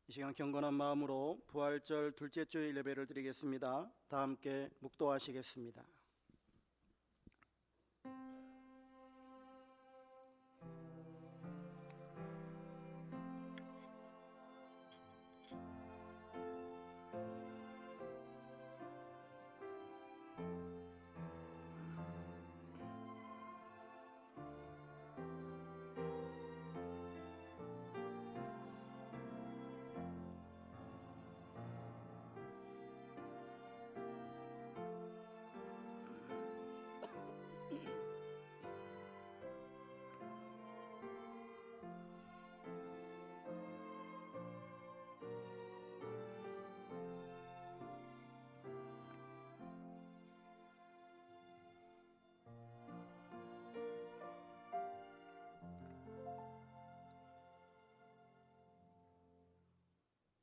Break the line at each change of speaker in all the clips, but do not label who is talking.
이 시간 경건한 마음으로 부활절 둘째 주일 예배를 드리겠습니다. 다 함께 묵도하시겠습니다.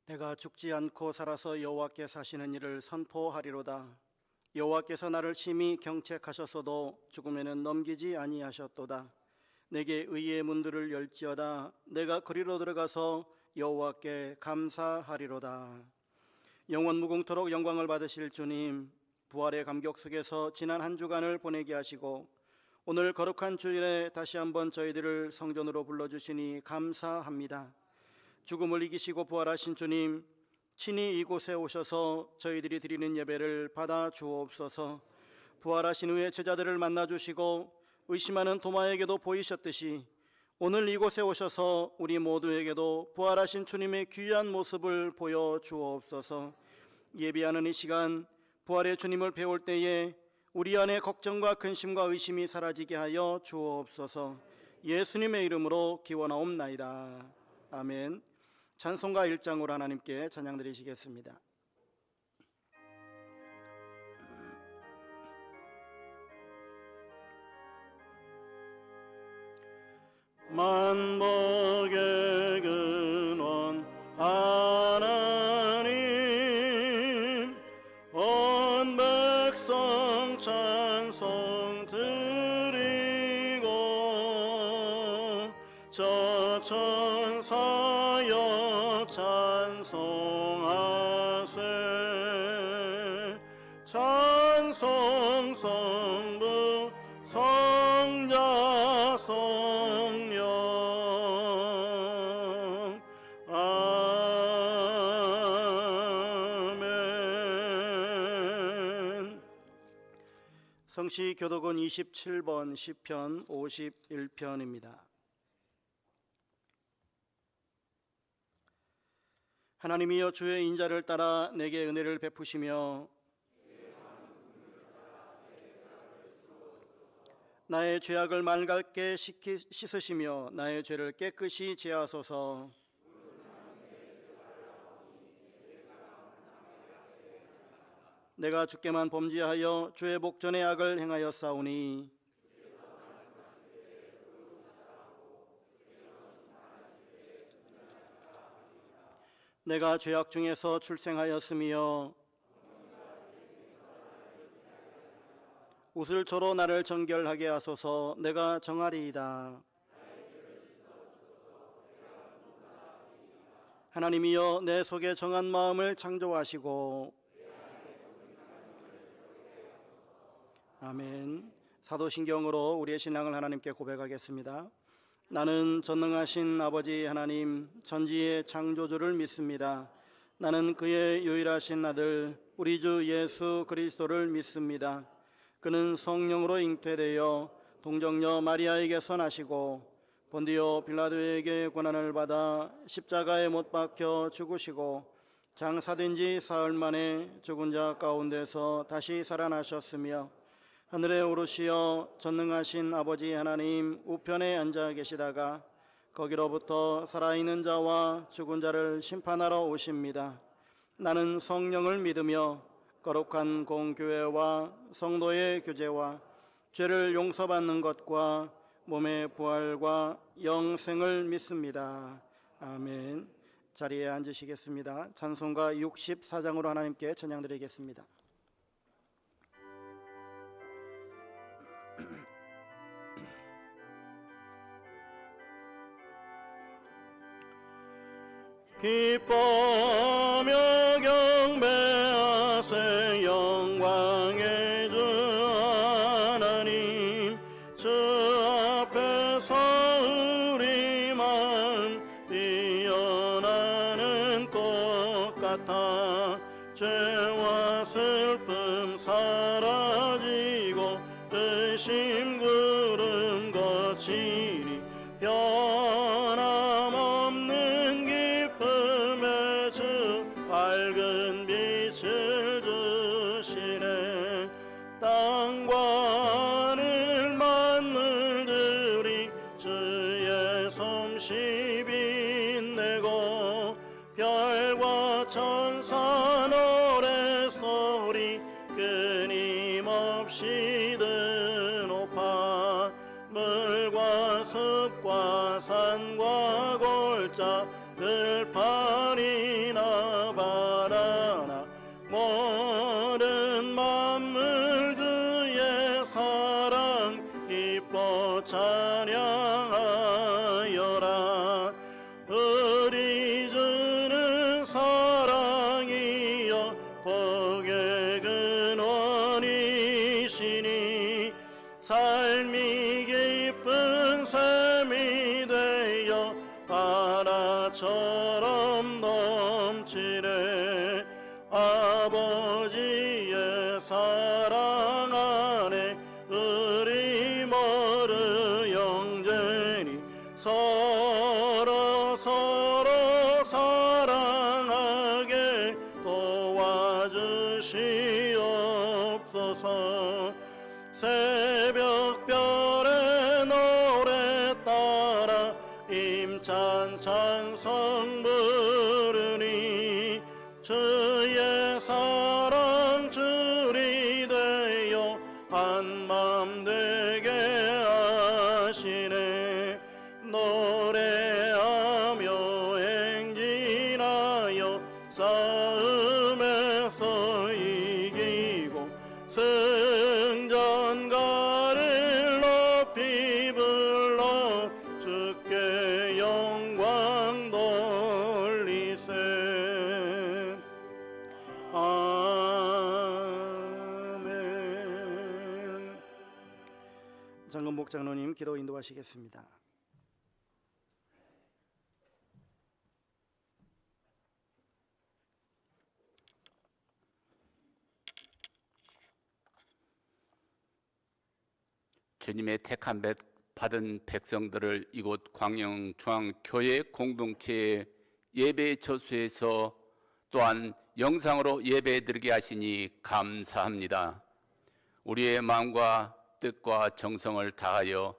내가 죽지 않고 살아서 여호와께 사시는 일을 선포하리로다. 여호와께서 나를 심히 경책하셨어도 죽음에는 넘기지 아니하셨도다. 내게 의의 문들을 열지어다. 내가 그리로 들어가서 여호와께 감사하리로다. 영원 무궁토록 영광을 받으실 주님, 부활의 감격 속에서 지난 한 주간을 보내게 하시고 오늘 거룩한 주일에 다시 한번 저희들을 성전으로 불러주시니 감사합니다. 죽음을 이기시고 부활하신 주님, 친히 이곳에 오셔서 저희들이 드리는 예배를 받아 주옵소서. 부활하신 후에 제자들을 만나주시고 의심하는 도마에게도 보이셨듯이 오늘 이곳에 오셔서 우리 모두에게도 부활하신 주님의 귀한 모습을 보여주옵소서. 예배하는 이 시간, 부활의 주님을 배울 때에 우리 안에 걱정과 근심과 의심이 사라지게 하여 주옵소서. 예수님의 이름으로 기원하옵나이다. 아멘. 찬송가 1장으로 하나님께 찬양 드리시겠습니다. 만복의 근원 하나님, 온 백성 찬송 드리고 저 천사여 찬송하세. 찬송 성부 성자 성령 아멘. 성시교독은 27번 시편 51편입니다. 하나님이여, 주의 인자를 따라 내게 은혜를 베푸시며 나의 죄악을 맑게 씻으시며 나의 죄를 깨끗이 제하소서. 내가 주께만 범죄하여 주의 목전에 악을 행하였사오니 내가 죄악 중에서 출생하였으며 우슬초로 나를 정결하게 하소서. 내가 정하리이다. 하나님이여, 내 속에 정한 마음을 창조하시고 아멘. 사도신경으로 우리의 신앙을 하나님께 고백하겠습니다. 나는 전능하신 아버지 하나님, 전지의 창조주를 믿습니다. 나는 그의 유일하신 아들 우리 주 예수 그리스도를 믿습니다. 그는 성령으로 잉태되어 동정녀 마리아에게서 나시고 본디오 빌라도에게 고난을 받아 십자가에 못 박혀 죽으시고 장사된 지 사흘 만에 죽은 자 가운데서 다시 살아나셨으며 하늘에 오르시어 전능하신 아버지 하나님 우편에 앉아 계시다가 거기로부터 살아있는 자와 죽은 자를 심판하러 오십니다. 나는 성령을 믿으며 거룩한 공교회와 성도의 교제와 죄를 용서받는 것과 몸의 부활과 영생을 믿습니다. 아멘. 자리에 앉으시겠습니다. 찬송가 64장으로 하나님께 찬양드리겠습니다. 기뻐하며 경배하세 영광의 주 하나님 주 앞에서 우리 마음 피어나는 꽃 같아 죄와 슬픔 사라지고 의심 구름 거치니 변함없는 기쁨의 주 밝은 빛을 주시네 땅과 하늘 만물들이 주의 솜씨 빛내고 별과 천사 노래소리 끊임없이 드높아 물과 숲과 산과 골짜 들판이나 바다나 모든 만물 주의 사랑 기뻐 찬양하여라 우리 주는 사랑이여 복의 근원이시니 삶이 기쁜 삶이 되어 바다처럼 넘치네 아버지의 사랑 안에 우리 모두 영전히 서로 사랑하게 도와주시옵소서 새벽별의 노래 따라 임찬 찬송 부르니 주의 사랑 줄이 되어 한맘 되게 하시네 노래하며 행진하여 싸움에서 이기고 승전가를 높이 불러 주께 영광 돌리세 아멘. 장금 목장로님 기도 인도하시겠습니다.
주님의 택한 받은 백성들을 이곳 광영중앙교회 공동체 예배 처소에서 또한 영상으로 예배드리게 하시니 감사합니다. 우리의 마음과 뜻과 정성을 다하여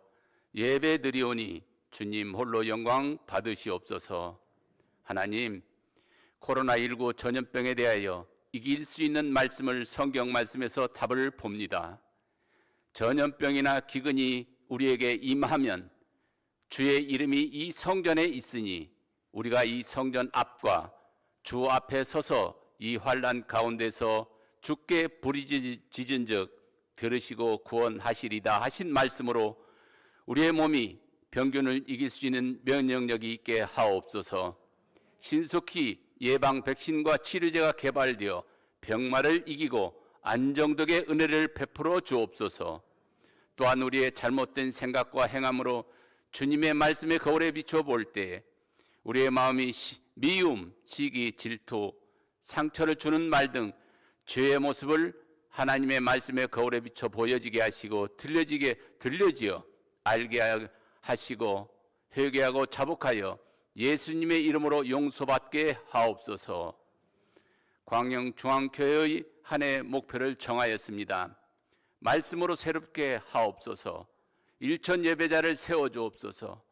예배드리오니 주님 홀로 영광 받으시옵소서. 하나님, 코로나19 전염병에 대하여 이길 수 있는 말씀을 성경 말씀에서 답을 봅니다. 전염병이나 기근이 우리에게 임하면 주의 이름이 이 성전에 있으니 우리가 이 성전 앞과 주 앞에 서서 이 환난 가운데서 주께 부르짖은즉 들으시고 구원하시리다 하신 말씀으로 우리의 몸이 병균을 이길 수 있는 면역력이 있게 하옵소서. 신속히 예방 백신과 치료제가 개발되어 병마를 이기고 안정되게 은혜를 베풀어 주옵소서. 또한 우리의 잘못된 생각과 행함으로 주님의 말씀의 거울에 비춰 볼 때 우리의 마음이 미움, 시기, 질투, 상처를 주는 말 등 죄의 모습을 하나님의 말씀의 거울에 비춰 보여지게 하시고 들려지어 알게 하시고 회개하고 자복하여 예수님의 이름으로 용서받게 하옵소서. 광영중앙교회의 한 해 목표를 정하였습니다. 말씀으로 새롭게 하옵소서. 일천 예배자를 세워주옵소서.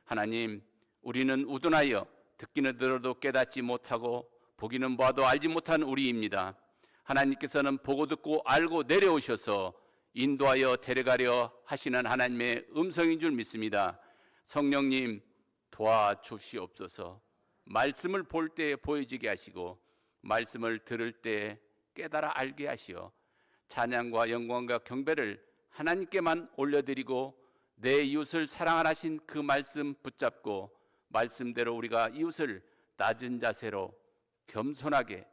하나님, 우리는 우둔하여 듣기는 들어도 깨닫지 못하고 보기는 봐도 알지 못한 우리입니다. 하나님께서는 보고 듣고 알고 내려오셔서 인도하여 데려가려 하시는 하나님의 음성인 줄 믿습니다. 성령님 도와주시옵소서. 말씀을 볼 때 보여지게 하시고 말씀을 들을 때 깨달아 알게 하시어 찬양과 영광과 경배를 하나님께만 올려드리고 내 이웃을 사랑하라 하신 그 말씀 붙잡고 말씀대로 우리가 이웃을 낮은 자세로 겸손하게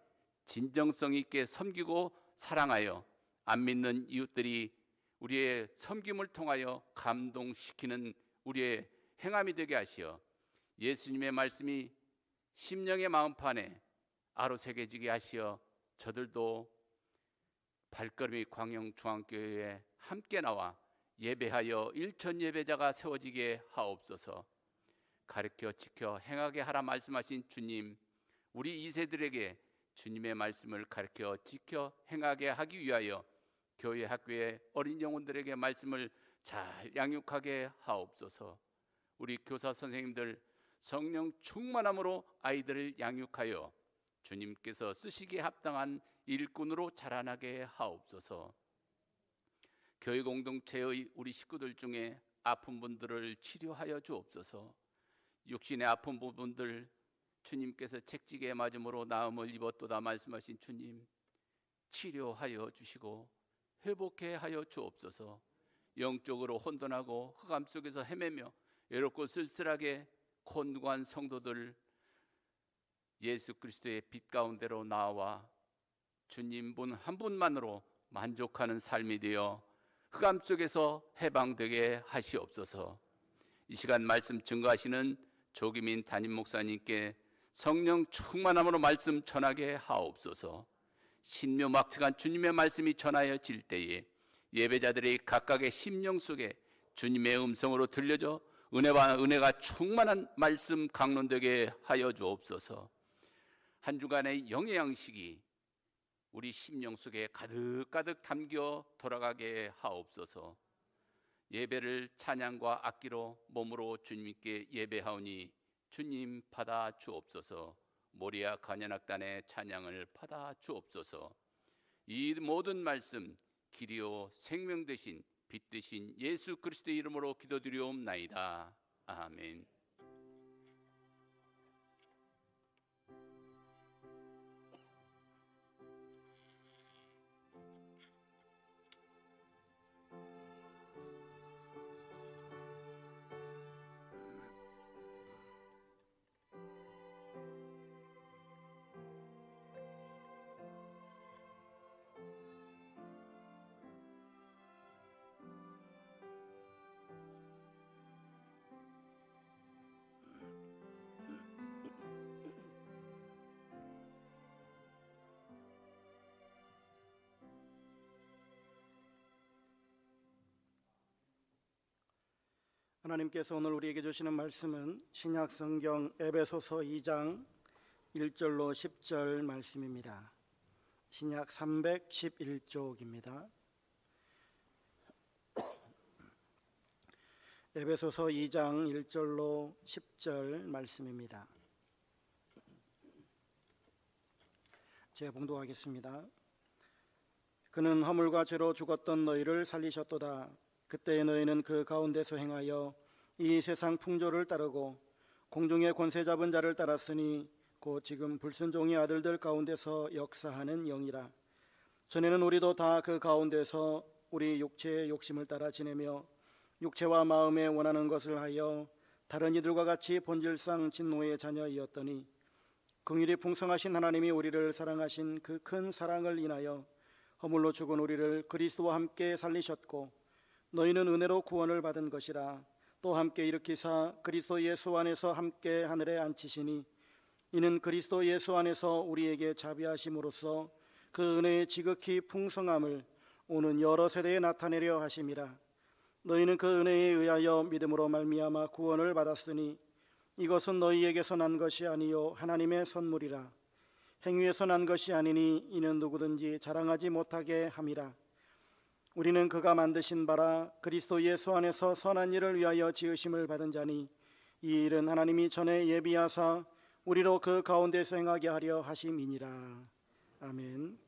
진정성 있게 섬기고 사랑하여 안 믿는 이웃들이 우리의 섬김을 통하여 감동시키는 우리의 행함이 되게 하시어 예수님의 말씀이 심령의 마음판에 아로새겨지게 하시어 저들도 발걸음이 광영중앙교회에 함께 나와 예배하여 일천 예배자가 세워지게 하옵소서. 가르쳐 지켜 행하게 하라 말씀하신 주님, 우리 2세들에게 주님의 말씀을 가르쳐 지켜 행하게 하기 위하여 교회 학교의 어린 영혼들에게 말씀을 잘 양육하게 하옵소서. 우리 교사 선생님들 성령 충만함으로 아이들을 양육하여 주님께서 쓰시기에 합당한 일꾼으로 자라나게 하옵소서. 교회 공동체의 우리 식구들 중에 아픈 분들을 치료하여 주옵소서. 육신의 아픈 부분들 주님께서 책지게 맞음으로 나음을 입었도다 말씀하신 주님, 치료하여 주시고 회복해 하여 주옵소서. 영적으로 혼돈하고 흑암 속에서 헤매며 외롭고 쓸쓸하게 곤고한 성도들 예수 그리스도의 빛 가운데로 나와 주님 분 한 분만으로 만족하는 삶이 되어 흑암 속에서 해방되게 하시옵소서. 이 시간 말씀 증거하시는 조기민 담임 목사님께 성령 충만함으로 말씀 전하게 하옵소서. 신묘막측한 주님의 말씀이 전하여질 때에 예배자들이 각각의 심령 속에 주님의 음성으로 들려져 은혜가 충만한 말씀 강론되게 하여 주옵소서. 한 주간의 영의 양식이 우리 심령 속에 가득가득 담겨 돌아가게 하옵소서. 예배를 찬양과 악기로 몸으로 주님께 예배하오니 주님 받아 주옵소서. 모리아 간현악단의 찬양을 받아 주옵소서. 이 모든 말씀 길이요 생명 되신 빛 되신 예수 그리스도의 이름으로 기도드리옵나이다. 아멘.
하나님께서 오늘 우리에게 주시는 말씀은 신약성경 에베소서 2장 1절로 10절 말씀입니다. 신약 311쪽입니다. 에베소서 2장 1절로 10절 말씀입니다. 제가 봉독하겠습니다. 그는 허물과 죄로 죽었던 너희를 살리셨도다. 그때의 너희는 그 가운데서 행하여 이 세상 풍조를 따르고 공중의 권세 잡은 자를 따랐으니 곧 지금 불순종의 아들들 가운데서 역사하는 영이라. 전에는 우리도 다 그 가운데서 우리 육체의 욕심을 따라 지내며 육체와 마음에 원하는 것을 하여 다른 이들과 같이 본질상 진노의 자녀이었더니 긍휼이 풍성하신 하나님이 우리를 사랑하신 그 큰 사랑을 인하여 허물로 죽은 우리를 그리스도와 함께 살리셨고 너희는 은혜로 구원을 받은 것이라. 또 함께 일으키사 그리스도 예수 안에서 함께 하늘에 앉히시니 이는 그리스도 예수 안에서 우리에게 자비하심으로써 그 은혜의 지극히 풍성함을 오는 여러 세대에 나타내려 하심이라. 너희는 그 은혜에 의하여 믿음으로 말미암아 구원을 받았으니 이것은 너희에게서 난 것이 아니요 하나님의 선물이라. 행위에서 난 것이 아니니 이는 누구든지 자랑하지 못하게 함이라. 우리는 그가 만드신 바라 그리스도 예수 안에서 선한 일을 위하여 지으심을 받은 자니 이 일은 하나님이 전에 예비하사 우리로 그 가운데서 행하게 하려 하심이니라. 아멘.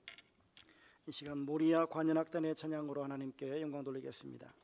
이 시간 모리아 관현악단의 찬양으로 하나님께 영광 돌리겠습니다.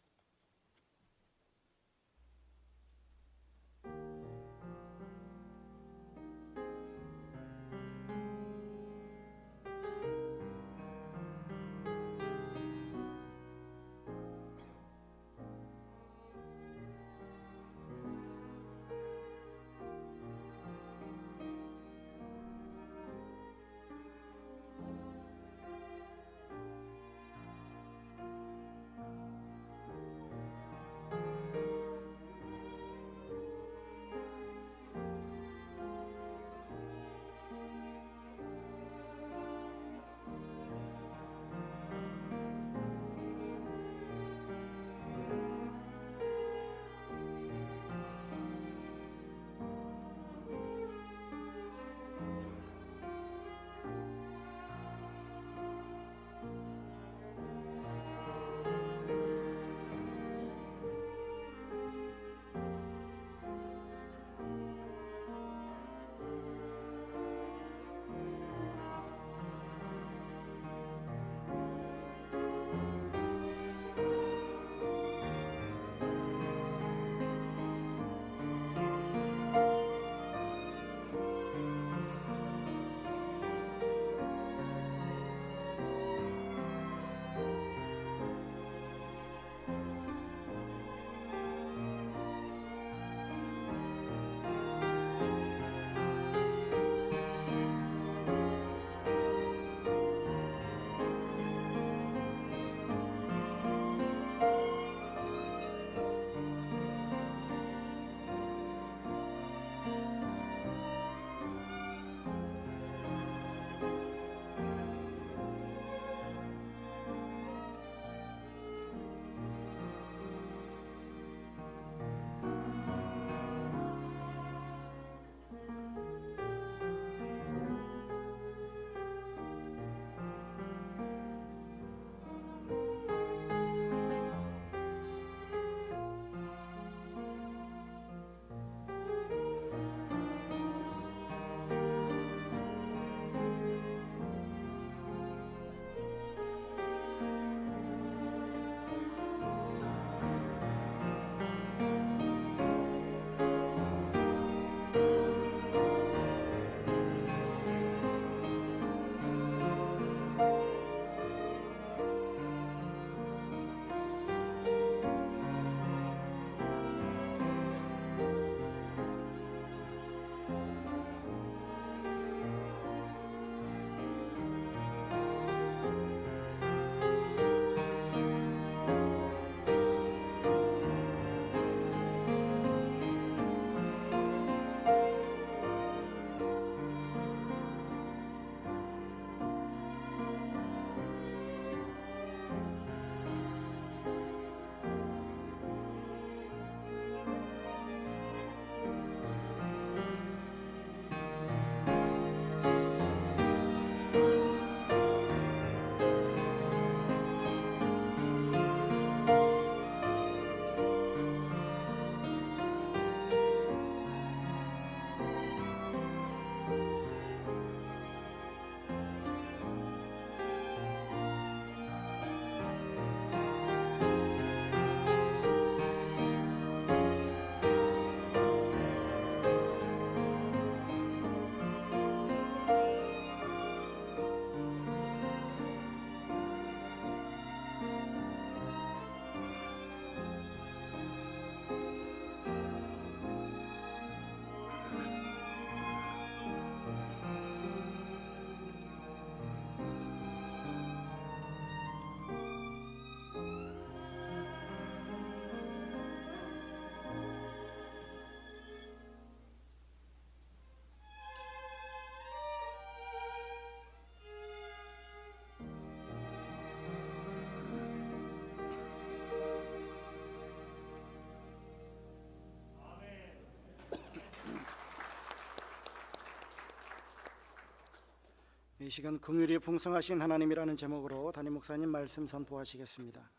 이 시간 긍휼이 풍성하신 하나님이라는 제목으로 담임 목사님 말씀 선포하시겠습니다.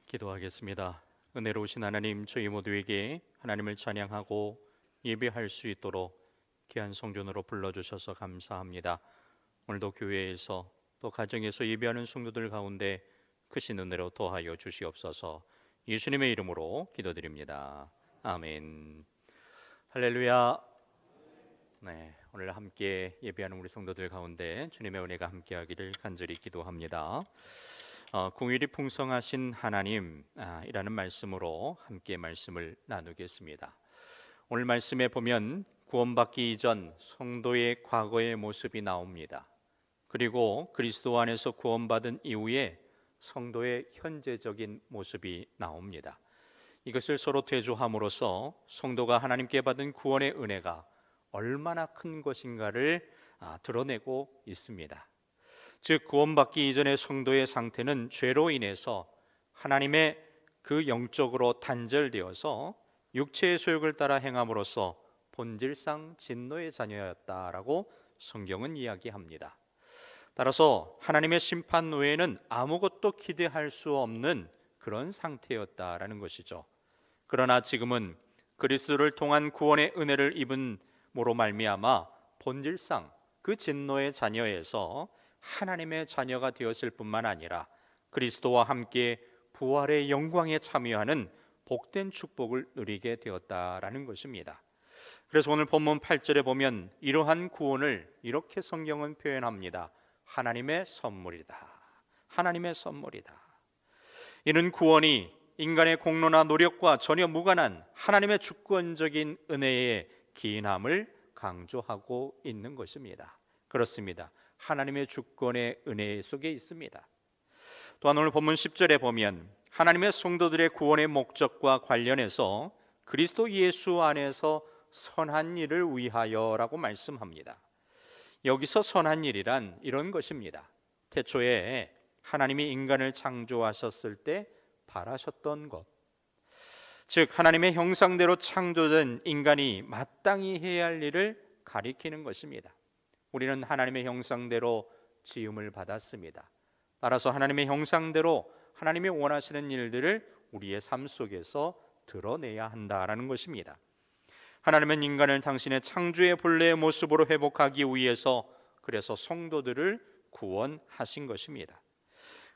기도하겠습니다. 은혜로우신 하나님, 저희 모두에게 하나님을 찬양하고 예배할 수 있도록 귀한 성전으로 불러주셔서 감사합니다. 오늘도 교회에서 또 가정에서 예배하는 성도들 가운데 크신 은혜로 더하여 주시옵소서. 예수님의 이름으로 기도드립니다. 아멘. 할렐루야. 네, 오늘 함께 예배하는 우리 성도들 가운데 주님의 은혜가 함께하기를 간절히 기도합니다. 긍휼이 풍성하신 하나님이라는 말씀으로 함께 말씀을 나누겠습니다. 오늘 말씀에 보면 구원받기 이전 성도의 과거의 모습이 나옵니다. 그리고 그리스도 안에서 구원받은 이후에 성도의 현재적인 모습이 나옵니다. 이것을 서로 대조함으로써 성도가 하나님께 받은 구원의 은혜가 얼마나 큰 것인가를 드러내고 있습니다. 즉 구원받기 이전의 성도의 상태는 죄로 인해서 하나님의 그 영적으로 단절되어서 육체의 소욕을 따라 행함으로써 본질상 진노의 자녀였다라고 성경은 이야기합니다. 따라서 하나님의 심판 외에는 아무것도 기대할 수 없는 그런 상태였다라는 것이죠. 그러나 지금은 그리스도를 통한 구원의 은혜를 입은 모로 말미암아 본질상 그 진노의 자녀에서 하나님의 자녀가 되었을 뿐만 아니라 그리스도와 함께 부활의 영광에 참여하는 복된 축복을 누리게 되었다라는 것입니다. 그래서 오늘 본문 8절에 보면 이러한 구원을 이렇게 성경은 표현합니다. 하나님의 선물이다. 하나님의 선물이다. 이는 구원이 인간의 공로나 노력과 전혀 무관한 하나님의 주권적인 은혜의 기인함을 강조하고 있는 것입니다. 그렇습니다. 하나님의 주권의 은혜 속에 있습니다. 또한 오늘 본문 10절에 보면 하나님의 성도들의 구원의 목적과 관련해서 그리스도 예수 안에서 선한 일을 위하여라고 말씀합니다. 여기서 선한 일이란 이런 것입니다. 태초에 하나님이 인간을 창조하셨을 때 바라셨던 것, 즉 하나님의 형상대로 창조된 인간이 마땅히 해야 할 일을 가리키는 것입니다. 우리는 하나님의 형상대로 지음을 받았습니다. 따라서 하나님의 형상대로 하나님이 원하시는 일들을 우리의 삶 속에서 드러내야 한다라는 것입니다. 하나님은 인간을 당신의 창조의 본래의 모습으로 회복하기 위해서 그래서 성도들을 구원하신 것입니다.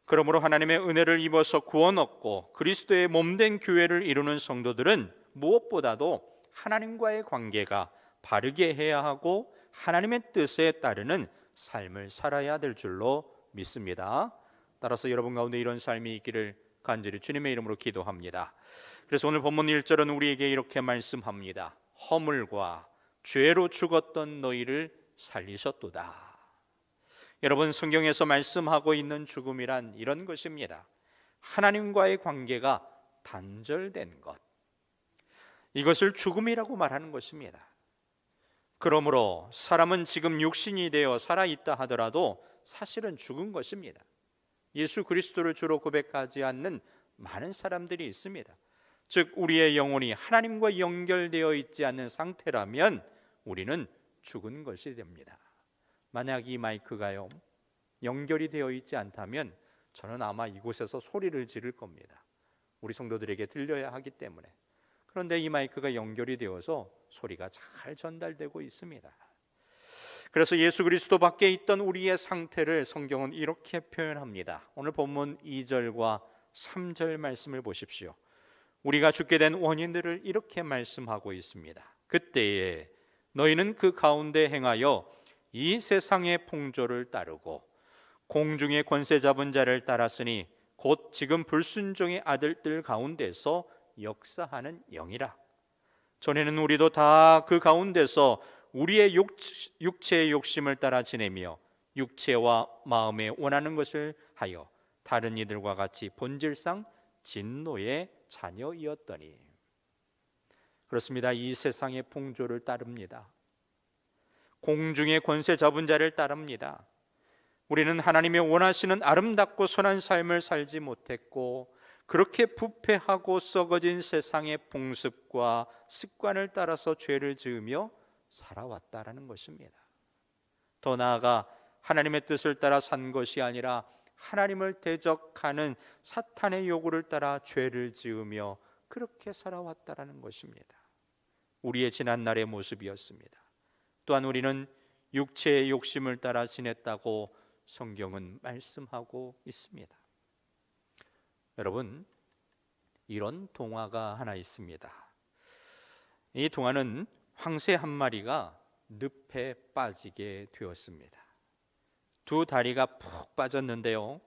그러므로 하나님의 은혜를 입어서 구원 얻고 그리스도의 몸된 교회를 이루는 성도들은 무엇보다도 하나님과의 관계가 바르게 해야 하고 하나님의 뜻에 따르는 삶을 살아야 될 줄로 믿습니다. 따라서 여러분 가운데 이런 삶이 있기를 간절히 주님의 이름으로 기도합니다. 그래서 오늘 본문 1절은 우리에게 이렇게 말씀합니다. 허물과 죄로 죽었던 너희를 살리셨도다. 여러분, 성경에서 말씀하고 있는 죽음이란 이런 것입니다. 하나님과의 관계가 단절된 것, 이것을 죽음이라고 말하는 것입니다. 그러므로 사람은 지금 육신이 되어 살아있다 하더라도 사실은 죽은 것입니다. 예수 그리스도를 주로 고백하지 않는 많은 사람들이 있습니다. 즉 우리의 영혼이 하나님과 연결되어 있지 않는 상태라면 우리는 죽은 것이 됩니다. 만약 이 마이크가요 연결이 되어 있지 않다면 저는 아마 이곳에서 소리를 지를 겁니다. 우리 성도들에게 들려야 하기 때문에. 그런데 이 마이크가 연결이 되어서 소리가 잘 전달되고 있습니다. 그래서 예수 그리스도 밖에 있던 우리의 상태를 성경은 이렇게 표현합니다. 오늘 본문 2절과 3절 말씀을 보십시오. 우리가 죽게 된 원인들을 이렇게 말씀하고 있습니다. 그때에 너희는 그 가운데 행하여 이 세상의 풍조를 따르고 공중의 권세 잡은 자를 따랐으니 곧 지금 불순종의 아들들 가운데서 역사하는 영이라. 전에는 우리도 다 그 가운데서 우리의 육체의 욕심을 따라 지내며 육체와 마음에 원하는 것을 하여 다른 이들과 같이 본질상 진노의 자녀이었더니. 그렇습니다. 이 세상의 풍조를 따릅니다. 공중의 권세 잡은 자를 따릅니다. 우리는 하나님의 원하시는 아름답고 선한 삶을 살지 못했고 그렇게 부패하고 썩어진 세상의 풍습과 습관을 따라서 죄를 지으며 살아왔다라는 것입니다. 더 나아가 하나님의 뜻을 따라 산 것이 아니라 하나님을 대적하는 사탄의 요구를 따라 죄를 지으며 그렇게 살아왔다라는 것입니다. 우리의 지난날의 모습이었습니다. 또한 우리는 육체의 욕심을 따라 지냈다고 성경은 말씀하고 있습니다. 여러분, 이런 동화가 하나 있습니다. 이 동화는 황새 한 마리가 늪에 빠지게 되었습니다. 두 다리가 푹 빠졌는데요,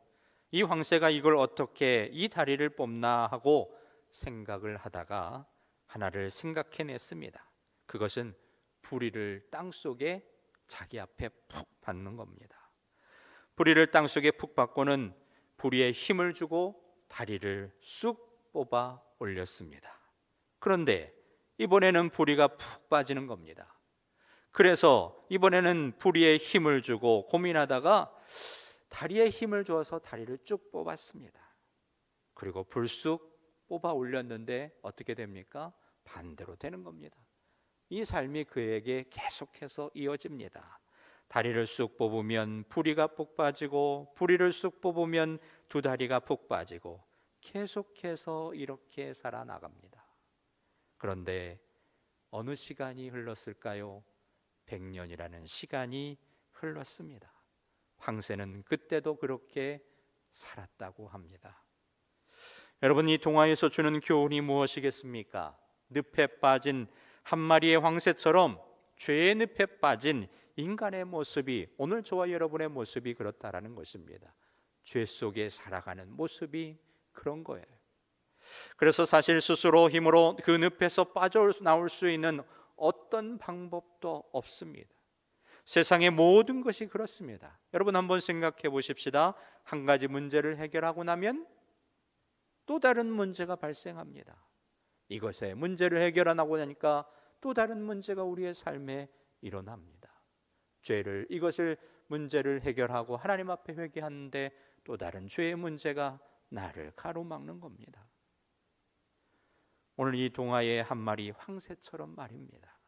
이 황새가 이걸 어떻게 이 다리를 뽑나 하고 생각을 하다가 하나를 생각해냈습니다. 그것은 부리를 땅속에 자기 앞에 푹 받는 겁니다. 부리를 땅속에 푹 받고는 부리에 힘을 주고 다리를 쑥 뽑아 올렸습니다. 그런데 이번에는 부리가 푹 빠지는 겁니다. 그래서 이번에는 부리에 힘을 주고 고민하다가 다리에 힘을 주어서 다리를 쭉 뽑았습니다. 그리고 불쑥 뽑아 올렸는데 어떻게 됩니까? 반대로 되는 겁니다. 이 삶이 그에게 계속해서 이어집니다. 다리를 쑥 뽑으면 부리가 푹 빠지고 부리를 쑥 뽑으면 두 다리가 푹 빠지고 계속해서 이렇게 살아나갑니다. 그런데 어느 시간이 흘렀을까요? 100년이라는 시간이 흘렀습니다. 황새는 그때도 그렇게 살았다고 합니다. 여러분, 이 동화에서 주는 교훈이 무엇이겠습니까? 늪에 빠진 한 마리의 황새처럼 죄의 늪에 빠진 인간의 모습이, 오늘 저와 여러분의 모습이 그렇다라는 것입니다. 죄 속에 살아가는 모습이 그런 거예요. 그래서 사실 스스로 힘으로 그 늪에서 빠져나올 수 있는 어떤 방법도 없습니다. 세상의 모든 것이 그렇습니다. 여러분, 한번 생각해 보십시다. 한 가지 문제를 해결하고 나면 또 다른 문제가 발생합니다. 이것의 문제를 해결하고 나니까 또 다른 문제가 우리의 삶에 일어납니다. 이것을 문제를 해결하고 하나님 앞에 회개하는데 또 다른 죄의 문제가 나를 가로막는 겁니다. 오늘 이 동화의 한 마리 황새처럼 말입니다.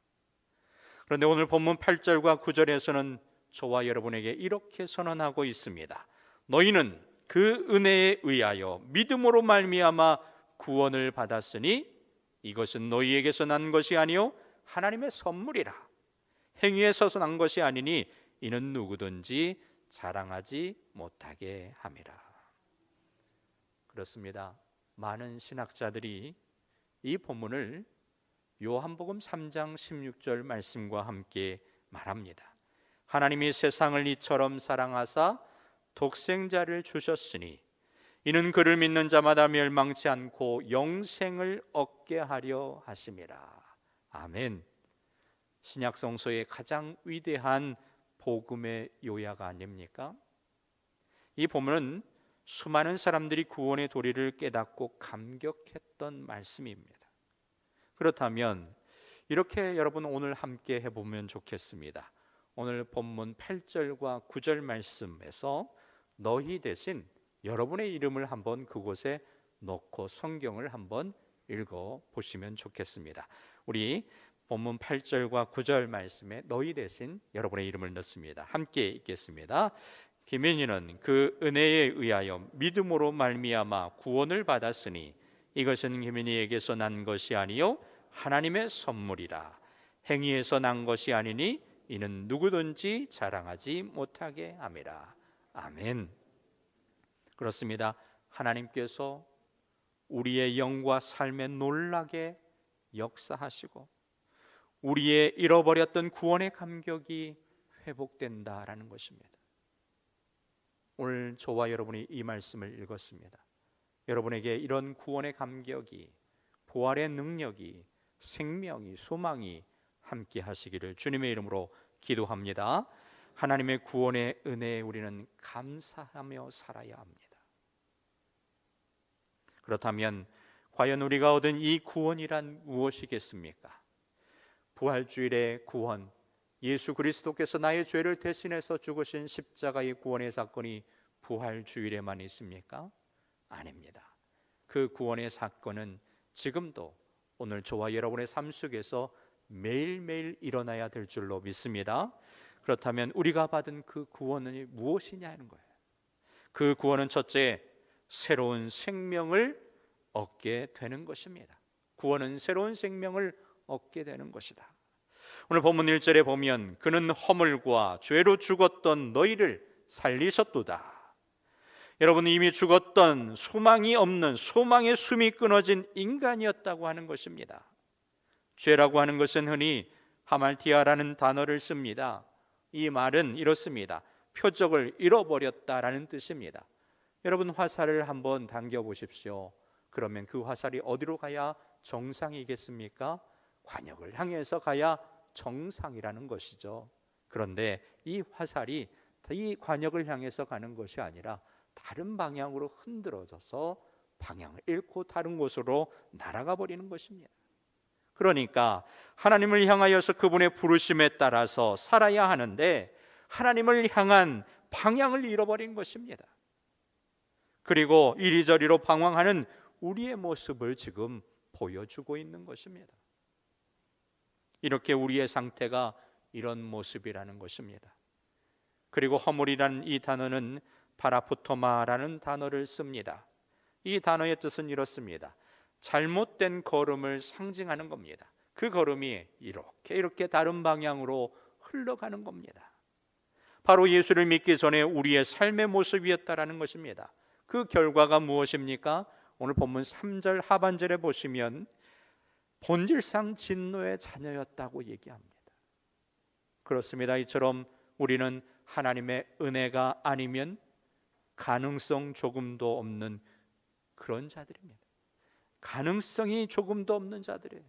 그런데 오늘 본문 8절과 9절에서는 저와 여러분에게 이렇게 선언하고 있습니다. 너희는 그 은혜에 의하여 믿음으로 말미암아 구원을 받았으니 이것은 너희에게서 난 것이 아니요 하나님의 선물이라. 행위에서 난 것이 아니니 이는 누구든지 자랑하지 못하게 함이라. 그렇습니다. 많은 신학자들이 이 본문을 요한복음 3장 16절 말씀과 함께 말합니다. 하나님이 세상을 이처럼 사랑하사 독생자를 주셨으니 이는 그를 믿는 자마다 멸망치 않고 영생을 얻게 하려 하심이라. 아멘. 신약 성서의 가장 위대한 복음의 요약 아닙니까? 이 본문은 수많은 사람들이 구원의 도리를 깨닫고 감격했던 말씀입니다. 그렇다면 이렇게 여러분 오늘 함께 해보면 좋겠습니다. 오늘 본문 8절과 9절 말씀에서 너희 대신 여러분의 이름을 한번 그곳에 넣고 성경을 한번 읽어보시면 좋겠습니다. 우리 본문 8절과 9절 말씀에 너희 대신 여러분의 이름을 넣습니다. 함께 읽겠습니다. 김현희는 그 은혜에 의하여 믿음으로 말미암아 구원을 받았으니 이것은 김현희에게서 난 것이 아니요 하나님의 선물이라. 행위에서 난 것이 아니니 이는 누구든지 자랑하지 못하게 함이라. 아멘. 그렇습니다. 하나님께서 우리의 영과 삶에 놀라게 역사하시고 우리의 잃어버렸던 구원의 감격이 회복된다라는 것입니다. 오늘 저와 여러분이 이 말씀을 읽었습니다. 여러분에게 이런 구원의 감격이, 부활의 능력이, 생명이, 소망이 함께 하시기를 주님의 이름으로 기도합니다. 하나님의 구원의 은혜에 우리는 감사하며 살아야 합니다. 그렇다면 과연 우리가 얻은 이 구원이란 무엇이겠습니까? 부활주일의 구원, 예수 그리스도께서 나의 죄를 대신해서 죽으신 십자가의 구원의 사건이 부활주일에만 있습니까? 아닙니다. 그 구원의 사건은 지금도 오늘 저와 여러분의 삶 속에서 매일매일 일어나야 될 줄로 믿습니다. 그렇다면 우리가 받은 그 구원은 무엇이냐 하는 거예요. 그 구원은 첫째, 새로운 생명을 얻게 되는 것입니다. 구원은 새로운 생명을 얻게 되는 것이다. 오늘 본문 1절에 보면 그는 허물과 죄로 죽었던 너희를 살리셨도다. 여러분, 이미 죽었던 소망이 없는, 소망의 숨이 끊어진 인간이었다고 하는 것입니다. 죄라고 하는 것은 흔히 하말티아라는 단어를 씁니다. 이 말은 이렇습니다. 표적을 잃어버렸다라는 뜻입니다. 여러분, 화살을 한번 당겨 보십시오. 그러면 그 화살이 어디로 가야 정상이겠습니까? 관역을 향해서 가야 정상이라는 것이죠. 그런데 이 화살이 이 관역을 향해서 가는 것이 아니라 다른 방향으로 흔들어져서 방향을 잃고 다른 곳으로 날아가 버리는 것입니다. 그러니까 하나님을 향하여서 그분의 부르심에 따라서 살아야 하는데 하나님을 향한 방향을 잃어버린 것입니다. 그리고 이리저리로 방황하는 우리의 모습을 지금 보여주고 있는 것입니다. 이렇게 우리의 상태가 이런 모습이라는 것입니다. 그리고 허물이라는 이 단어는 파라포토마라는 단어를 씁니다. 이 단어의 뜻은 이렇습니다. 잘못된 걸음을 상징하는 겁니다. 그 걸음이 이렇게 다른 방향으로 흘러가는 겁니다. 바로 예수를 믿기 전에 우리의 삶의 모습이었다라는 것입니다. 그 결과가 무엇입니까? 오늘 본문 3절 하반절에 보시면 본질상 진노의 자녀였다고 얘기합니다. 그렇습니다. 이처럼 우리는 하나님의 은혜가 아니면 가능성 조금도 없는 그런 자들입니다. 가능성이 조금도 없는 자들이에요.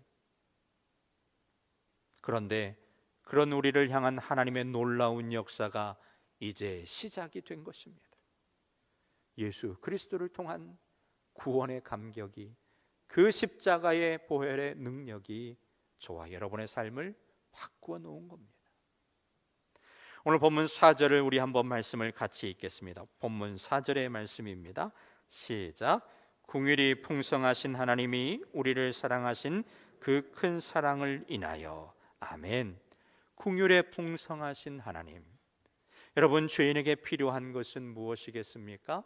그런데 그런 우리를 향한 하나님의 놀라운 역사가 이제 시작이 된 것입니다. 예수 그리스도를 통한 구원의 감격이, 그 십자가의 보혈의 능력이 저와 여러분의 삶을 바꾸어 놓은 겁니다. 오늘 본문 4절을 우리 한번 말씀을 같이 읽겠습니다. 본문 4절의 말씀입니다. 시작. 긍휼이 풍성하신 하나님이 우리를 사랑하신 그 큰 사랑을 인하여. 아멘. 긍휼에 풍성하신 하나님. 여러분, 죄인에게 필요한 것은 무엇이겠습니까?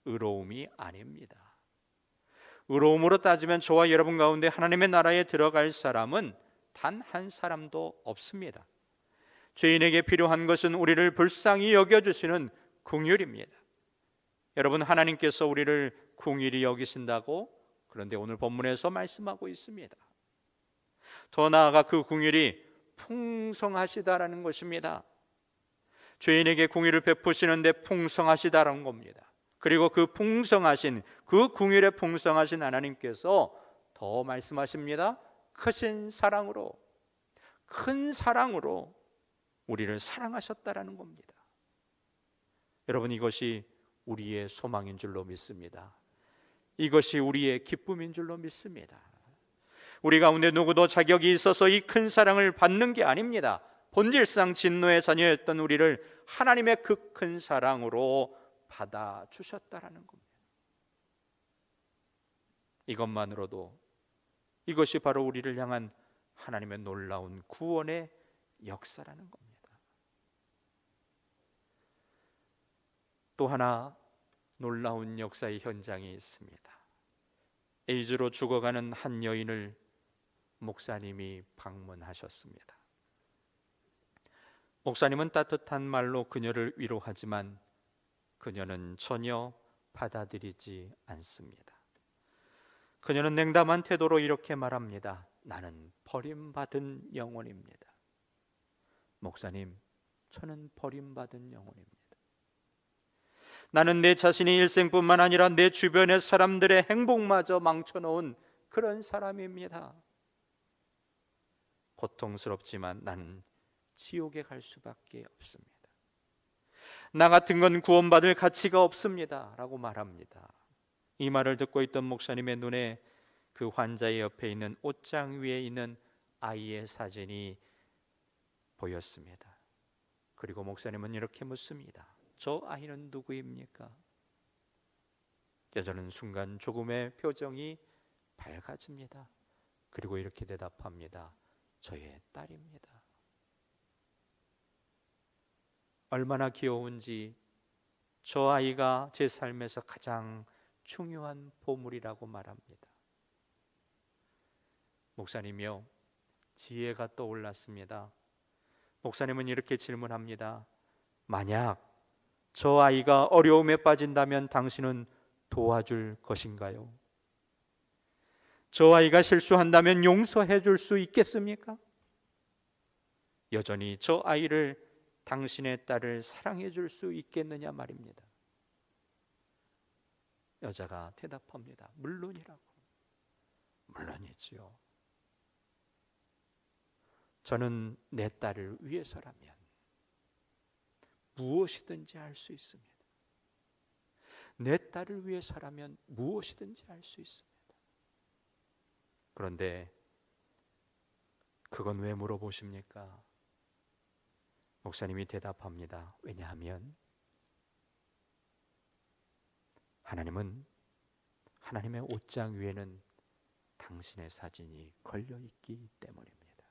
의로움이 아닙니다. 의로움으로 따지면 저와 여러분 가운데 하나님의 나라에 들어갈 사람은 단 한 사람도 없습니다. 죄인에게 필요한 것은 우리를 불쌍히 여겨주시는 긍휼입니다. 여러분, 하나님께서 우리를 긍휼히 여기신다고 그런데 오늘 본문에서 말씀하고 있습니다. 더 나아가 그 긍휼이 풍성하시다라는 것입니다. 죄인에게 긍휼을 베푸시는데 풍성하시다라는 겁니다. 그리고 그 풍성하신, 그 긍휼에 풍성하신 하나님께서 더 말씀하십니다. 크신 사랑으로, 큰 사랑으로 우리를 사랑하셨다라는 겁니다. 여러분, 이것이 우리의 소망인 줄로 믿습니다. 이것이 우리의 기쁨인 줄로 믿습니다. 우리 가운데 누구도 자격이 있어서 이 큰 사랑을 받는 게 아닙니다. 본질상 진노의 자녀였던 우리를 하나님의 그 큰 사랑으로 받아주셨다라는 겁니다. 이것만으로도 이것이 바로 우리를 향한 하나님의 놀라운 구원의 역사라는 겁니다. 또 하나 놀라운 역사의 현장이 있습니다. 에이즈로 죽어가는 한 여인을 목사님이 방문하셨습니다. 목사님은 따뜻한 말로 그녀를 위로하지만 그녀는 전혀 받아들이지 않습니다. 그녀는 냉담한 태도로 이렇게 말합니다. 나는 버림받은 영혼입니다. 목사님, 저는 버림받은 영혼입니다. 나는 내 자신의 일생뿐만 아니라 내 주변의 사람들의 행복마저 망쳐놓은 그런 사람입니다. 고통스럽지만 나는 지옥에 갈 수밖에 없습니다. 나 같은 건 구원받을 가치가 없습니다 라고 말합니다. 이 말을 듣고 있던 목사님의 눈에 그 환자의 옆에 있는 옷장 위에 있는 아이의 사진이 보였습니다. 그리고 목사님은 이렇게 묻습니다. 저 아이는 누구입니까? 여자는 순간 조금의 표정이 밝아집니다. 그리고 이렇게 대답합니다. 저의 딸입니다. 얼마나 귀여운지 저 아이가 제 삶에서 가장 중요한 보물이라고 말합니다. 목사님이요, 지혜가 떠올랐습니다. 목사님은 이렇게 질문합니다. 만약 저 아이가 어려움에 빠진다면 당신은 도와줄 것인가요? 저 아이가 실수한다면 용서해 줄 수 있겠습니까? 여전히 저 아이를, 당신의 딸을 사랑해 줄 수 있겠느냐 말입니다. 여자가 대답합니다. 물론이라고. 물론이지요. 저는 내 딸을 위해서라면 무엇이든지 할 수 있습니다. 내 딸을 위해서라면 무엇이든지 할 수 있습니다. 그런데 그건 왜 물어보십니까? 목사님이 대답합니다. 왜냐하면 하나님은, 하나님의 옷장 위에는 당신의 사진이 걸려있기 때문입니다.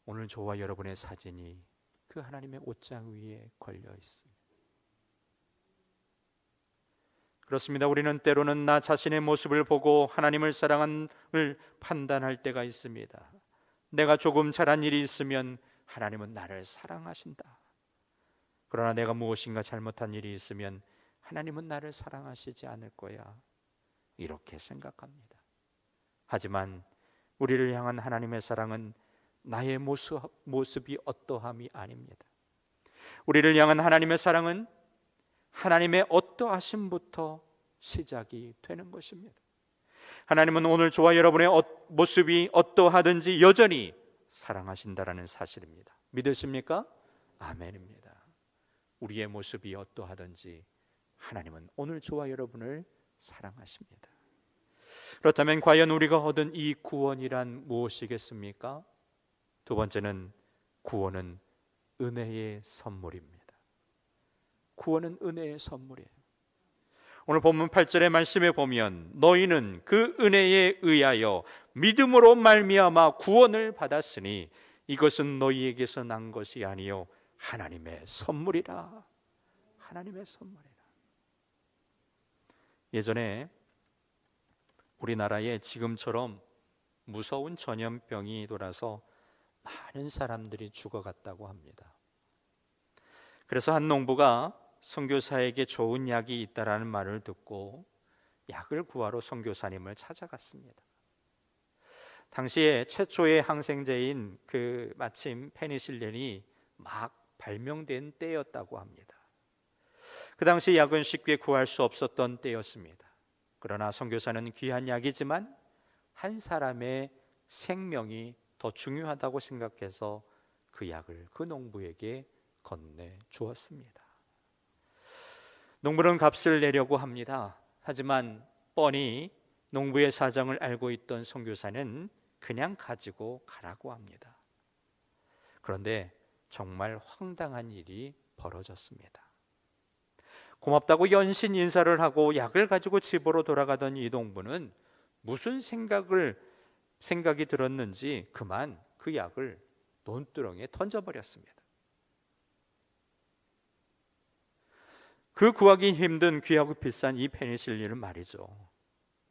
오늘 저와 여러분의 사진이 그 하나님의 옷장 위에 걸려 있습니다. 그렇습니다. 우리는 때로는 나 자신의 모습을 보고 하나님을 사랑함을 판단할 때가 있습니다. 내가 조금 잘한 일이 있으면 하나님은 나를 사랑하신다. 그러나 내가 무엇인가 잘못한 일이 있으면 하나님은 나를 사랑하시지 않을 거야. 이렇게 생각합니다. 하지만 우리를 향한 하나님의 사랑은 나의 모습이 어떠함이 아닙니다. 우리를 향한 하나님의 사랑은 하나님의 어떠하심부터 시작이 되는 것입니다. 하나님은 오늘 저와 여러분의 모습이 어떠하든지 여전히 사랑하신다라는 사실입니다. 믿으십니까? 아멘입니다. 우리의 모습이 어떠하든지 하나님은 오늘 저와 여러분을 사랑하십니다. 그렇다면 과연 우리가 얻은 이 구원이란 무엇이겠습니까? 두 번째는 구원은 은혜의 선물입니다. 구원은 은혜의 선물이에요. 오늘 본문 8절의 말씀에 보면 너희는 그 은혜에 의하여 믿음으로 말미암아 구원을 받았으니 이것은 너희에게서 난 것이 아니요 하나님의 선물이라. 하나님의 선물이라. 예전에 우리나라에 지금처럼 무서운 전염병이 돌아서 많은 사람들이 죽어갔다고 합니다. 그래서 한 농부가 선교사에게 좋은 약이 있다라는 말을 듣고 약을 구하러 선교사님을 찾아갔습니다. 당시에 최초의 항생제인 마침 페니실린이 막 발명된 때였다고 합니다. 그 당시 약은 쉽게 구할 수 없었던 때였습니다. 그러나 선교사는 귀한 약이지만 한 사람의 생명이 더 중요하다고 생각해서 그 약을 그 농부에게 건네 주었습니다. 농부는 값을 내려고 합니다. 하지만 뻔히 농부의 사정을 알고 있던 선교사는 그냥 가지고 가라고 합니다. 그런데 정말 황당한 일이 벌어졌습니다. 고맙다고 연신 인사를 하고 약을 가지고 집으로 돌아가던 이 농부는 무슨 생각이 들었는지 그만 그 약을 논두렁에 던져버렸습니다. 그 구하기 힘든 귀하고 비싼 이 페니실린을 말이죠.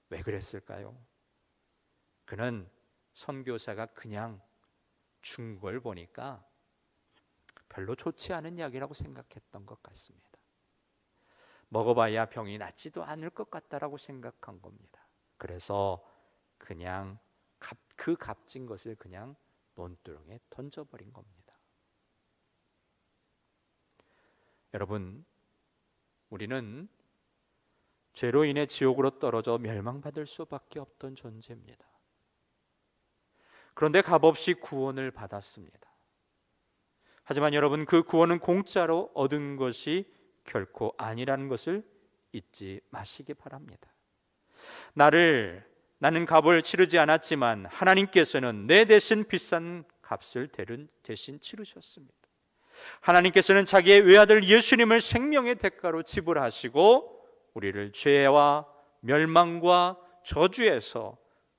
왜 그랬을까요? 그는 선교사가 그냥 준 걸 보니까 별로 좋지 않은 약이라고 생각했던 것 같습니다. 먹어봐야 병이 낫지도 않을 것 같다라고 생각한 겁니다. 그래서 그냥 그 값진 것을 그냥 논두렁에 던져버린 겁니다. 여러분, 우리는 죄로 인해 지옥으로 떨어져 멸망받을 수밖에 없던 존재입니다. 그런데 값없이 구원을 받았습니다. 하지만 여러분, 그 구원은 공짜로 얻은 것이 결코 아니라는 것을 잊지 마시기 바랍니다. 나는 값을 치르지 않았지만 하나님께서는 내 대신 비싼 값을 대신 치르셨습니다. 하나님께서는 자기의 외아들 예수님을 생명의 대가로 지불하시고 우리를 죄와 멸망과 저주에서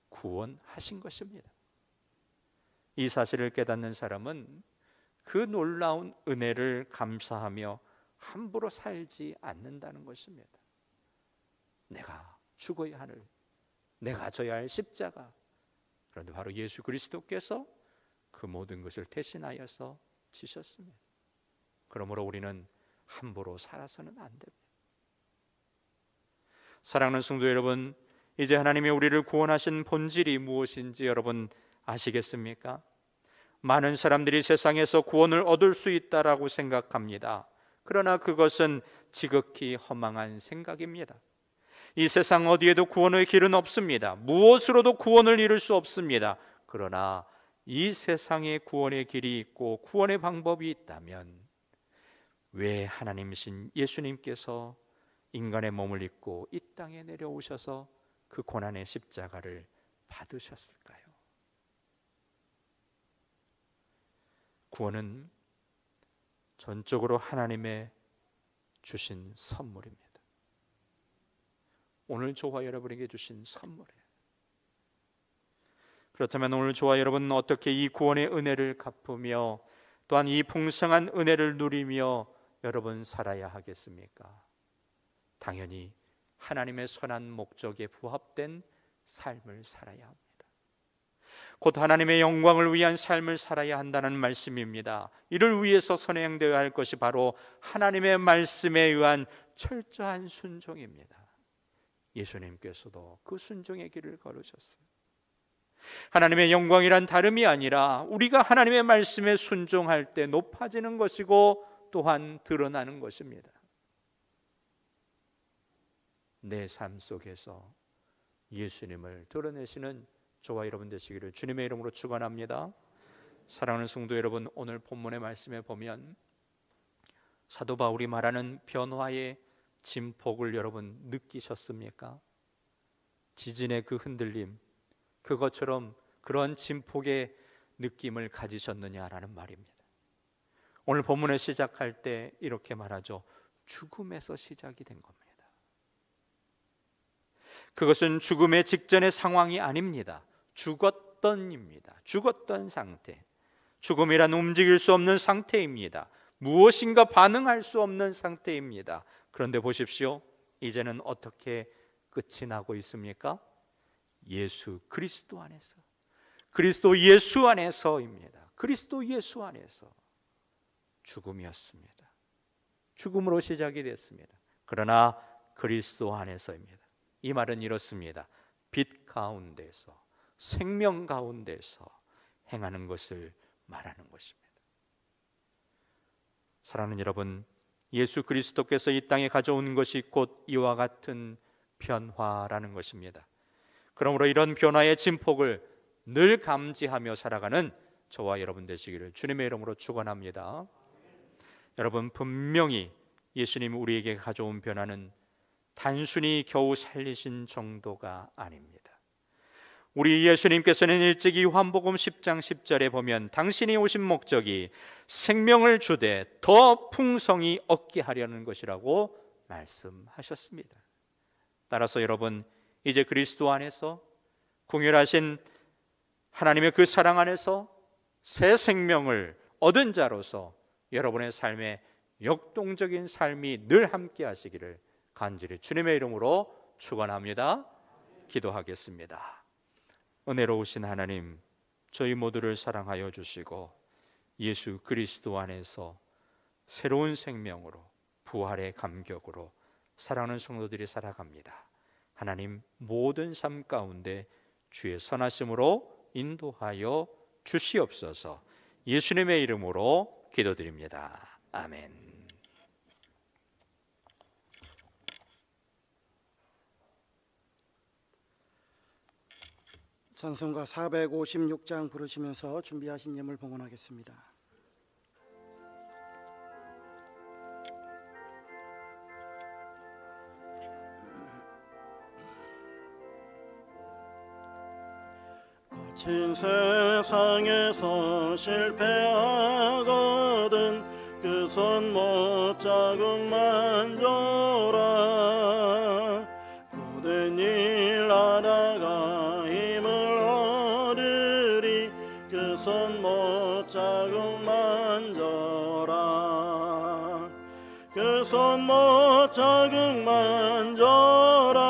구원하신 것입니다. 이 사실을 깨닫는 사람은 그 놀라운 은혜를 감사하며 함부로 살지 않는다는 것입니다. 내가 죽어야 하는, 내가 져야 할 십자가, 그런데 바로 예수 그리스도께서 그 모든 것을 대신하여서 지셨습니다. 그러므로 우리는 함부로 살아서는 안 됩니다. 사랑하는 성도 여러분, 이제 하나님이 우리를 구원하신 본질이 무엇인지 여러분 아시겠습니까? 많은 사람들이 세상에서 구원을 얻을 수 있다라고 생각합니다. 그러나 그것은 지극히 허망한 생각입니다. 이 세상 어디에도 구원의 길은 없습니다. 무엇으로도 구원을 이룰 수 없습니다. 그러나 이 세상에 구원의 길이 있고 구원의 방법이 있다면 왜 하나님이신 예수님께서 인간의 몸을 입고 이 땅에 내려오셔서 그 고난의 십자가를 받으셨을까요? 구원은 전적으로 하나님의 주신 선물입니다. 오늘 저와 여러분에게 주신 선물이에요. 그렇다면 오늘 저와 여러분은 어떻게 이 구원의 은혜를 갚으며 또한 이 풍성한 은혜를 누리며 여러분 살아야 하겠습니까? 당연히 하나님의 선한 목적에 부합된 삶을 살아야 합니다. 곧 하나님의 영광을 위한 삶을 살아야 한다는 말씀입니다. 이를 위해서 선행되어야 할 것이 바로 하나님의 말씀에 의한 철저한 순종입니다. 예수님께서도 그 순종의 길을 걸으셨어요. 하나님의 영광이란 다름이 아니라 우리가 하나님의 말씀에 순종할 때 높아지는 것이고 또한 드러나는 것입니다. 내 삶 속에서 예수님을 드러내시는 저와 여러분 되시기를 주님의 이름으로 축원합니다. 사랑하는 성도 여러분, 오늘 본문의 말씀에 보면 사도 바울이 말하는 변화의 진폭을 여러분 느끼셨습니까? 지진의 그 흔들림, 그것처럼 그런 진폭의 느낌을 가지셨느냐라는 말입니다. 오늘 본문을 시작할 때 이렇게 말하죠. 죽음에서 시작이 된 겁니다. 그것은 죽음의 직전의 상황이 아닙니다. 죽었던입니다. 죽었던 상태. 죽음이란 움직일 수 없는 상태입니다. 무엇인가 반응할 수 없는 상태입니다. 그런데 보십시오. 이제는 어떻게 끝이 나고 있습니까? 예수 그리스도 안에서. 그리스도 예수 안에서입니다. 그리스도 예수 안에서 죽음이었습니다. 죽음으로 시작이 됐습니다. 그러나 그리스도 안에서입니다. 이 말은 이렇습니다. 빛 가운데서, 생명 가운데서 행하는 것을 말하는 것입니다. 사랑하는 여러분, 예수 그리스도께서 이 땅에 가져온 것이 곧 이와 같은 변화라는 것입니다. 그러므로 이런 변화의 진폭을 늘 감지하며 살아가는 저와 여러분 되시기를 주님의 이름으로 축원합니다. 여러분, 분명히 예수님이 우리에게 가져온 변화는 단순히 겨우 살리신 정도가 아닙니다. 우리 예수님께서는 일찍이 요한복음 10장 10절에 보면 당신이 오신 목적이 생명을 주되 더 풍성히 얻게 하려는 것이라고 말씀하셨습니다. 따라서 여러분, 이제 그리스도 안에서 궁휼하신 하나님의 그 사랑 안에서 새 생명을 얻은 자로서 여러분의 삶에 역동적인 삶이 늘 함께 하시기를 간절히 주님의 이름으로 축원합니다. 기도하겠습니다. 은혜로우신 하나님, 저희 모두를 사랑하여 주시고 예수 그리스도 안에서 새로운 생명으로 부활의 감격으로 사랑하는 성도들이 살아갑니다. 하나님, 모든 삶 가운데 주의 선하심으로 인도하여 주시옵소서. 예수님의 이름으로 기도드립니다. 아멘.
찬송가 456장 부르시면서 준비하신 예물 봉헌하겠습니다. 거친 세상에서 실패하거든 그 손 못 자국 만져라. 고된 일 하다가 힘을 못 자극 만져라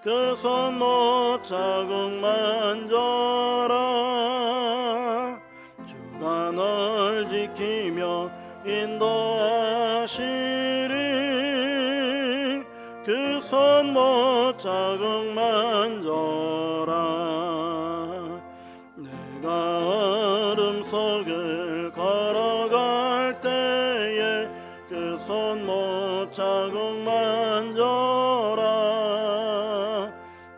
그 손 못 자극 만져라 주가 널 지키며 인도하시리 그 손 못 자극 만져라 내가 얼음 속을 걸어갈 때에 그 손 못 자극 만져라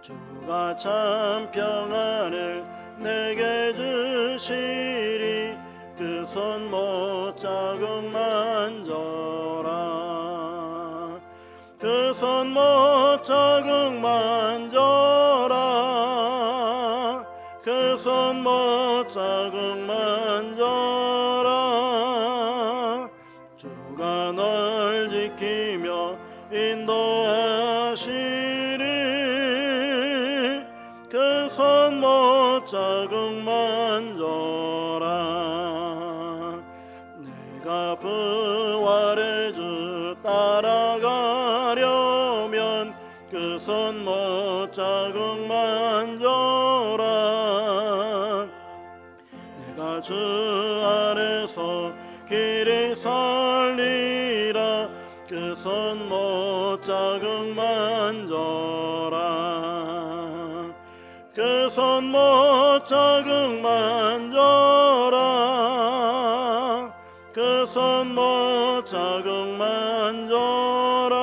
주가 참 평안을 내게 주시리 그 손 못 자극 만져라 그 손 못 자극 만져라 그 손 못 자극 만져라 주가 널 지키며 인도하시리 그 손 못 자극 만져라 내가 부활의 주 따라가려면 그 손 못 자극 만져라 내가 주 안에서 길이 살리라 그 손 못 자극 만져라 그 손 못 자극 만져라 그 손 못 자극 만져라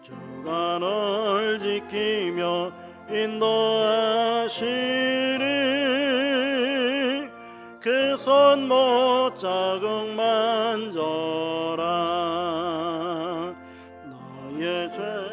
주가 널 지키며 인도하시리 그 손 못 자극 만져라 너의 죄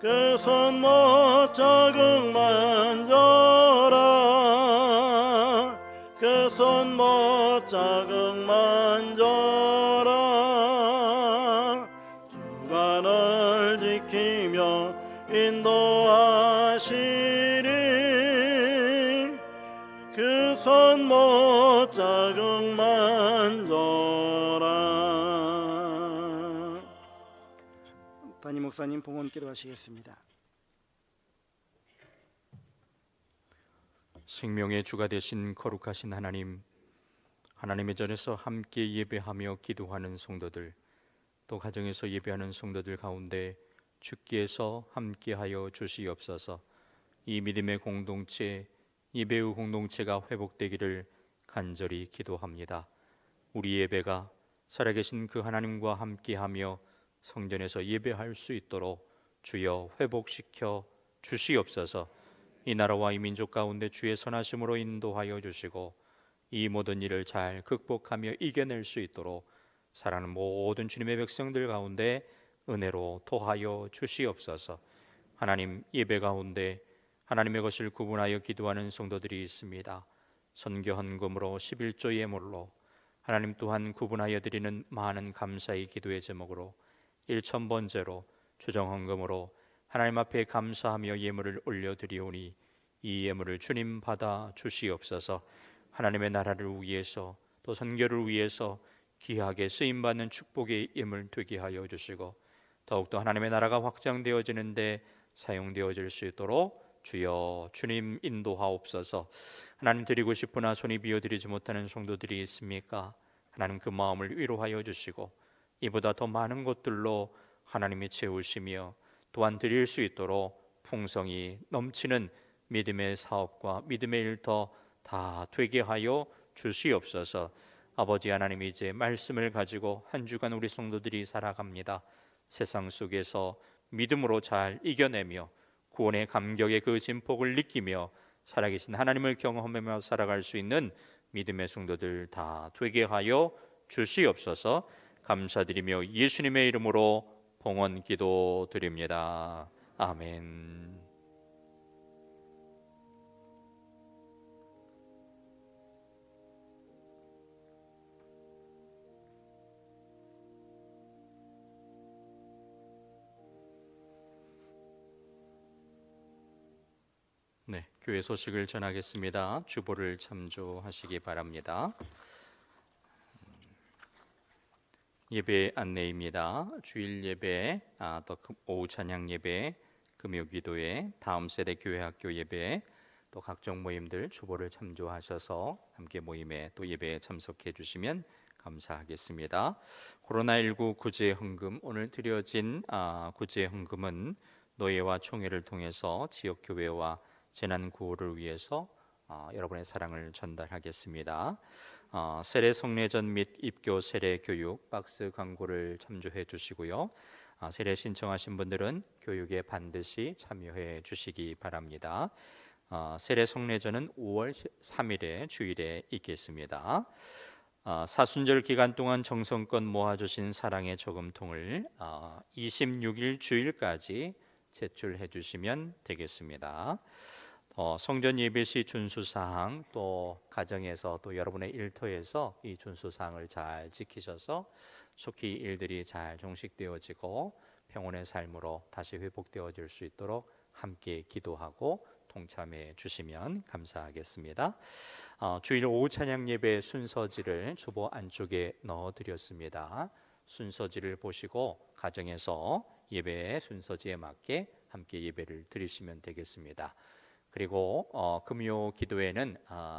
그 손 못 자극 만져라 그 손 못 자극 만져라 주가 널 지키며 인도하시리 그 손 못 자극 만져라 담임 목사님 봉헌 기도하시겠습니다.
생명의 주가 되신 거룩하신 하나님, 하나님의 전에서 함께 예배하며 기도하는 성도들, 또 가정에서 예배하는 성도들 가운데 주께서 함께하여 주시옵소서. 이 믿음의 공동체, 예배의 공동체가 회복되기를 간절히 기도합니다. 우리 예배가 살아계신 그 하나님과 함께하며 성전에서 예배할 수 있도록 주여 회복시켜 주시옵소서. 이 나라와 이 민족 가운데 주의 선하심으로 인도하여 주시고 이 모든 일을 잘 극복하며 이겨낼 수 있도록 사랑하는 모든 주님의 백성들 가운데 은혜로 토하여 주시옵소서. 하나님, 예배 가운데 하나님의 것을 구분하여 기도하는 성도들이 있습니다. 선교 헌금으로 11조 예물로 하나님 또한 구분하여 드리는 많은 감사의 기도의 제목으로 1,000번째로 추정 헌금으로 하나님 앞에 감사하며 예물을 올려드리오니 이 예물을 주님 받아 주시옵소서. 하나님의 나라를 위해서 또 선교를 위해서 귀하게 쓰임받는 축복의 예물 되게 하여 주시고 더욱더 하나님의 나라가 확장되어지는데 사용되어질 수 있도록 주여 주님 인도하옵소서. 하나님 드리고 싶으나 손이 비어드리지 못하는 성도들이 있습니까? 하나님 그 마음을 위로하여 주시고 이보다 더 많은 것들로 하나님이 채우시며 또한 드릴 수 있도록 풍성이 넘치는 믿음의 사업과 믿음의 일터 다 되게 하여 주시옵소서. 아버지 하나님, 이제 말씀을 가지고 한 주간 우리 성도들이 살아갑니다. 세상 속에서 믿음으로 잘 이겨내며 구원의 감격의 그 진폭을 느끼며 살아계신 하나님을 경험하며 살아갈 수 있는 믿음의 성도들 다 되게 하여 주시옵소서. 감사드리며 예수님의 이름으로 봉헌 기도 드립니다. 아멘. 교회 소식을 전하겠습니다. 주보를 참조하시기 바랍니다. 예배 안내입니다. 주일 예배, 또 오후 찬양 예배, 금요 기도회, 다음 세대 교회 학교 예배, 또 각종 모임들 주보를 참조하셔서 함께 모임에 또 예배에 참석해 주시면 감사하겠습니다. 코로나19 구제 헌금, 오늘 드려진 구제 헌금은 노예와 총회를 통해서 지역 교회와 재난 구호를 위해서 여러분의 사랑을 전달하겠습니다. 세례 성례전 및 입교 세례 교육 박스 광고를 참조해 주시고요. 세례 신청하신 분들은 교육에 반드시 참여해 주시기 바랍니다. 세례 성례전은 5월 3일에 주일에 있겠습니다. 사순절 기간 동안 정성껏 모아주신 사랑의 저금통을 26일 주일까지 제출해 주시면 되겠습니다. 성전 예배 시 준수사항, 또 가정에서 또 여러분의 일터에서 이 준수사항을 잘 지키셔서 속히 일들이 잘 종식되어지고 평온의 삶으로 다시 회복되어질 수 있도록 함께 기도하고 동참해 주시면 감사하겠습니다. 주일 오후 찬양 예배 순서지를 주보 안쪽에 넣어드렸습니다. 순서지를 보시고 가정에서 예배의 순서지에 맞게 함께 예배를 드리시면 되겠습니다. 그리고 금요 기도회는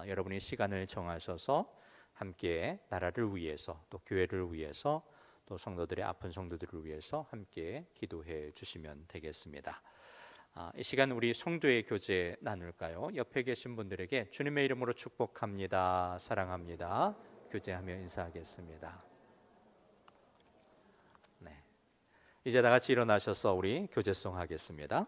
여러분이 시간을 정하셔서 함께 나라를 위해서 또 교회를 위해서 또 성도들의 아픈 성도들을 위해서 함께 기도해 주시면 되겠습니다. 이 시간 우리 성도의 교제 나눌까요? 옆에 계신 분들에게 주님의 이름으로 축복합니다, 사랑합니다, 교제하며 인사하겠습니다. 네, 이제 다 같이 일어나셔서 우리 교제송 하겠습니다.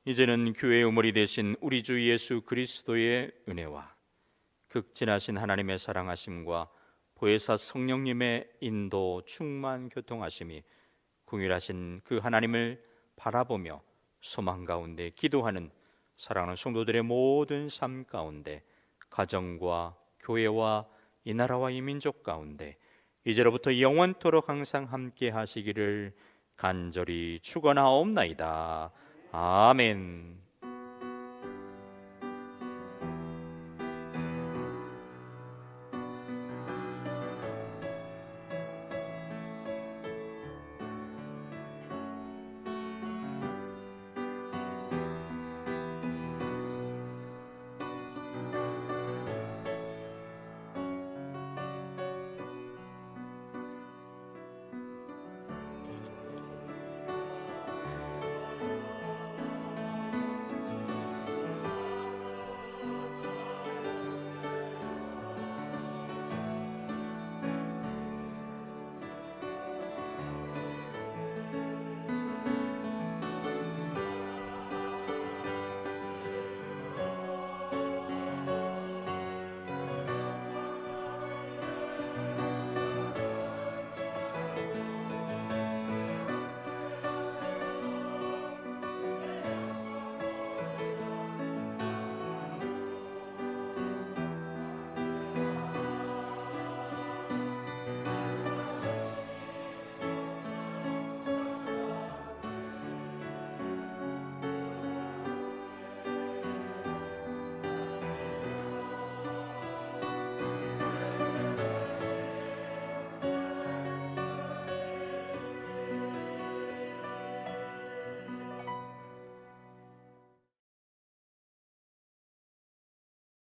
이제는 교회의 우물이 되신 우리 주 예수 그리스도의 은혜와 극진하신 하나님의 사랑하심과 보혜사 성령님의 인도 충만 교통하심이 긍휼하신 그 하나님을 바라보며 소망 가운데 기도하는 사랑하는 성도들의 모든 삶 가운데, 가정과 교회와 이 나라와 이 민족 가운데 이제로부터 영원토록 항상 함께 하시기를 간절히 축원하옵나이다. 아멘.